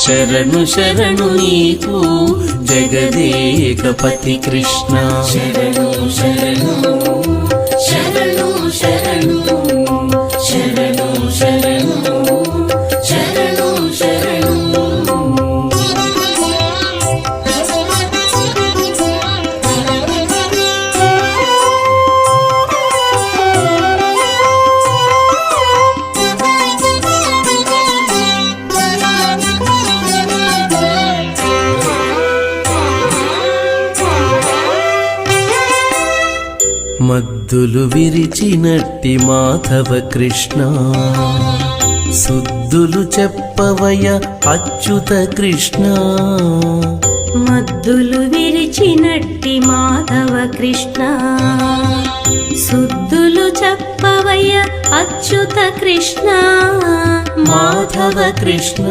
శరణు శరణు నీకు జగదేకపతి కృష్ణ శరణు శరణు శరణు శరణు శరణు శరణు శరణు శరణు మద్దులు విరిచినట్టి మాధవ కృష్ణ సుద్దులు చెప్పవయ అచ్యుత కృష్ణ మద్దులు విరిచినట్టి మాధవ కృష్ణ సుద్దులు చెప్పవయ్య అచ్యుత కృష్ణ మాధవ కృష్ణ